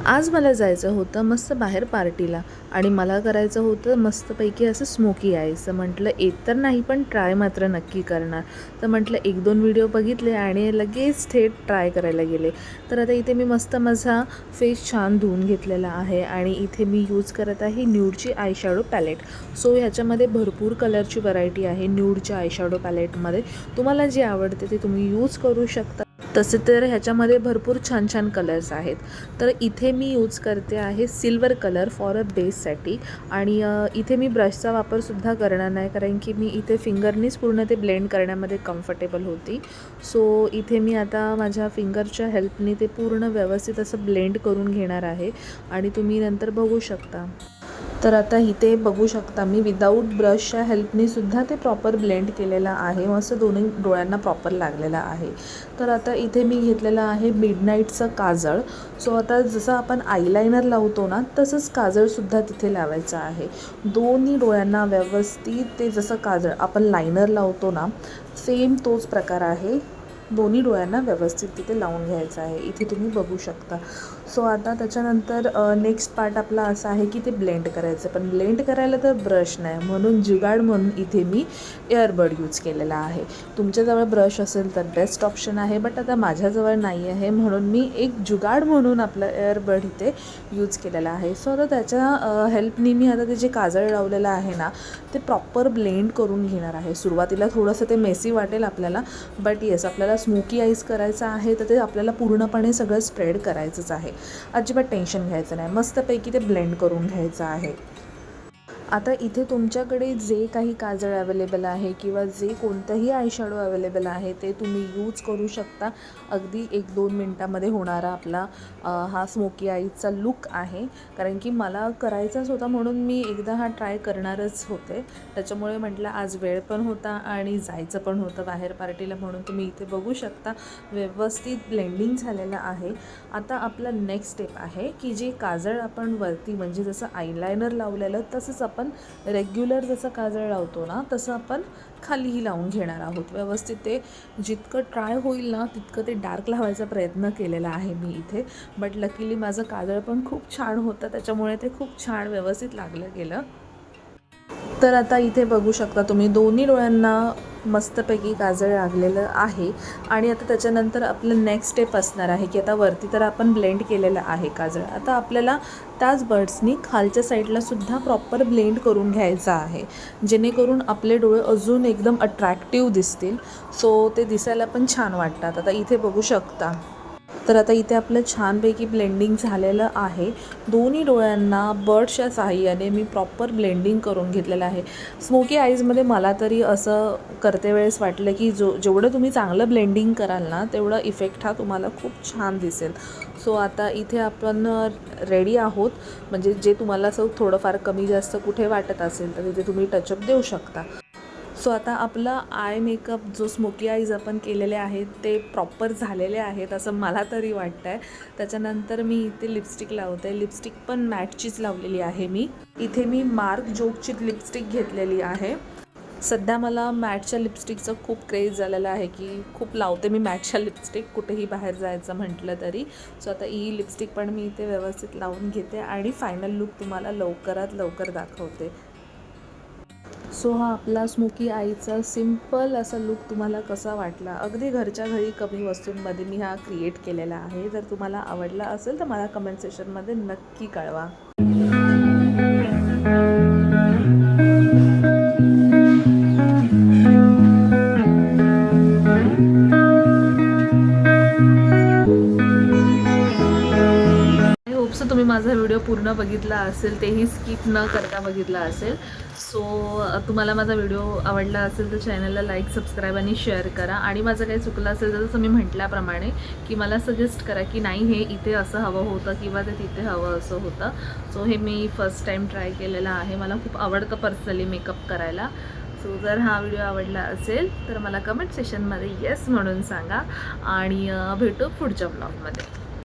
आज मला जायचं होतं मस्त बाहेर पार्टीला आणि मला करायचं होतं मस्तपैकी असं स्मोकी आईस. म्हटलं येत तर नाही पण ट्राय मात्र नक्की करणार. तर म्हटलं 1-2 व्हिडिओ बघितले आणि लगेच थेट ट्राय करायला गेले. तर आता इथे मी मस्त माझा फेस छान धुवून घेतलेला आहे आणि इथे मी यूज करत आहे न्यूडची आयशॅडो पॅलेट. सो ह्याच्यामध्ये भरपूर कलरची व्हरायटी आहे न्यूडच्या आयशॅडो पॅलेटमध्ये. तुम्हाला जे आवडते ते तुम्ही यूज करू शकता. तसे तर ह्याच्यामध्ये भरपूर छान छान कलर्स आहेत. तर इथे मी यूज करते आहे सिल्वर कलर फॉर अ बेससाठी आणि इथे मी ब्रशचा वापरसुद्धा करणार नाही, कारण की मी इथे फिंगरनीच पूर्ण ते ब्लेंड करण्यामध्ये कम्फर्टेबल होती. सो इथे मी आता माझ्या फिंगरच्या हेल्पनी ते पूर्ण व्यवस्थित असं ब्लेंड करून घेणार आहे आणि तुम्ही नंतर बघू शकता. तर आता इथे बघू शकता मी विदाऊट ब्रशच्या हेल्पनी सुद्धा ते प्रॉपर ब्लेंड केलेलं आहे. मस्त दोन्ही डोळ्यांना प्रॉपर लागलेला आहे. तर आता इथे मी घेतलेलं आहे मिडनाईटचं काजळ. सो आता जसं आपण आयलायनर लावतो ना, तसंच काजळसुद्धा तिथे लावायचं आहे. दोन्ही डोळ्यांना व्यवस्थित ते जसं काजळ आपण लायनर लावतो ना, सेम तोच प्रकार आहे. दोन्ही डोळ्यांना व्यवस्थित तिथे लावून घ्यायचं आहे. इथे तुम्ही बघू शकता. सो आता त्याच्यानंतर नेक्स्ट पार्ट आपला असा आहे की ते ब्लेंड करायचं. पण ब्लेंड करायला तर ब्रश नाही, म्हणून जुगाड म्हणून इथे मी एअरबड यूज केलेला आहे. तुमच्याजवळ ब्रश असेल तर बेस्ट ऑप्शन आहे, बट आता माझ्याजवळ नाही आहे, म्हणून मी एक जुगाड म्हणून आपलं एअरबड इथे यूज केलेलं आहे. सो आता त्याच्या हेल्पनी मी आता ते जे काजळ लावलेलं आहे ना, ते प्रॉपर ब्लेंड करून घेणार आहे. सुरुवातीला थोडंसं ते मेसी वाटेल आपल्याला, बट येस आपल्याला स्मोकी आईज करायचं आहे तर ते आपल्याला पूर्णपणे सगळं स्प्रेड करायचंच आहे. अजिबात टेन्शन घ्यायचं नाही, मस्तपैकी ते ब्लेंड करून घ्यायचं आहे. आता इथे तुमच्याकडे जे काही काजळ अवेलेबल आहे किंवा जे कोणतंही आयशॅडो अवेलेबल आहे ते तुम्ही यूज करू शकता. अगदी 1-2 मिनटामध्ये होणारा आपला हा स्मोकी आईजचा लुक आहे. कारण की मला करायचाच होता, म्हणून मी एकदा हा ट्राय करणारच होते. त्याच्यामुळे म्हटलं आज वेळ पण होता आणि जायचं पण होतं बाहेर पार्टीला, म्हणून तुम्ही इथे बघू शकता व्यवस्थित ब्लेंडिंग झालेलं आहे. आता आपला नेक्स्ट स्टेप आहे की जे काजळ आपण वरती म्हणजे जसं आयलायनर लावलेलं तसंच आपण रेग्युलर जसं काजळ लावतो ना, तसं आपण खालीही लावून घेणार आहोत. व्यवस्थित ते जितकं ट्राय होईल ना तितकं ते डार्क लावायचा प्रयत्न केलेला आहे मी इथे. बट लकीली माझं काजळ पण खूप छान होतं, त्याच्यामुळे ते खूप छान व्यवस्थित लागलं गेलं. तर आता इथे बघू शकता तुम्ही दोन्ही डोळ्यांना मस्तपैकी काजळ लागलेलं आहे. आणि आता त्याच्यानंतर आपलं नेक्स्ट स्टेप असणार आहे की आता वरती तर आपण ब्लेंड केलेलं आहे काजळ, आता आपल्याला त्याच बर्ड्सनी खालच्या साईडला सुद्धा प्रॉपर ब्लेंड करून घ्यायचं आहे, जेणेकरून आपले डोळे अजून एकदम अट्रॅक्टिव्ह दिसतील. सो ते दिसायला पण छान वाटतात. आता इथे बघू शकता. तर आता इथे आपलं छानपैकी ब्लेंडिंग झालेलं आहे. दोन्ही डोळ्यांना बर्ड्सच्या साहाय्याने मी प्रॉपर ब्लेंडिंग करून घेतलेलं आहे. स्मोकी आईजमध्ये मला तरी असं करते वेळेस वाटलं की जेवढं तुम्ही चांगलं ब्लेंडिंग कराल ना, तेवढा इफेक्ट हा तुम्हाला खूप छान दिसेल. सो आता इथे आपण रेडी आहोत. म्हणजे जे तुम्हाला असं थोडंफार कमी जास्त कुठे वाटत असेल तर तिथे तुम्ही टचअप देऊ शकता. सो आता आपलं आय मेकअप जो स्मोकी आईज आपण केलेले आहेत ते प्रॉपर झालेले आहेत असं मला तरी वाटतं आहे. त्याच्यानंतर मी इथे लिपस्टिक लावते. लिपस्टिक पण मॅटचीच लावलेली आहे मी. इथे मी मार्क जोगची लिपस्टिक घेतलेली आहे. सध्या मला मॅटच्या लिपस्टिकचं खूप क्रेज झालेलं आहे की खूप लावते मी मॅटच्या लिपस्टिक कुठेही बाहेर जायचं म्हटलं तरी. सो आता ही लिपस्टिक पण मी इथे व्यवस्थित लावून घेते आणि फायनल लुक तुम्हाला लवकरात लवकर दाखवते. सो हा आपला स्मोकी आईचा सिम्पल असा लुक तुम्हाला कसा वाटला? अगदी घरच्या घरी कमी वस्तूंमध्ये मी हा क्रिएट केलेला आहे. जर तुम्हाला आवडला असेल तर मला कमेंट सेक्शनमध्ये नक्की कळवा. तुम्ही माझा व्हिडिओ पूर्ण बघितला असेल, तेही स्किप न करता बघितला असेल. सो तुम्हाला माझा व्हिडिओ आवडला असेल तर चॅनलला लाईक, सबस्क्राईब आणि शेअर करा. आणि माझं काही चुकलं असेल तर जसं मी म्हटल्याप्रमाणे की मला सजेस्ट करा की नाही हे इथे असं हवं होतं किंवा ते तिथे हवं असं होतं. सो हे मी फर्स्ट टाईम ट्राय केलेलं आहे. मला खूप आवडतं पर्सनली मेकअप करायला. सो जर हा व्हिडिओ आवडला असेल तर मला कमेंट सेक्शनमध्ये येस म्हणून सांगा आणि भेटू पुढच्या ब्लॉगमध्ये.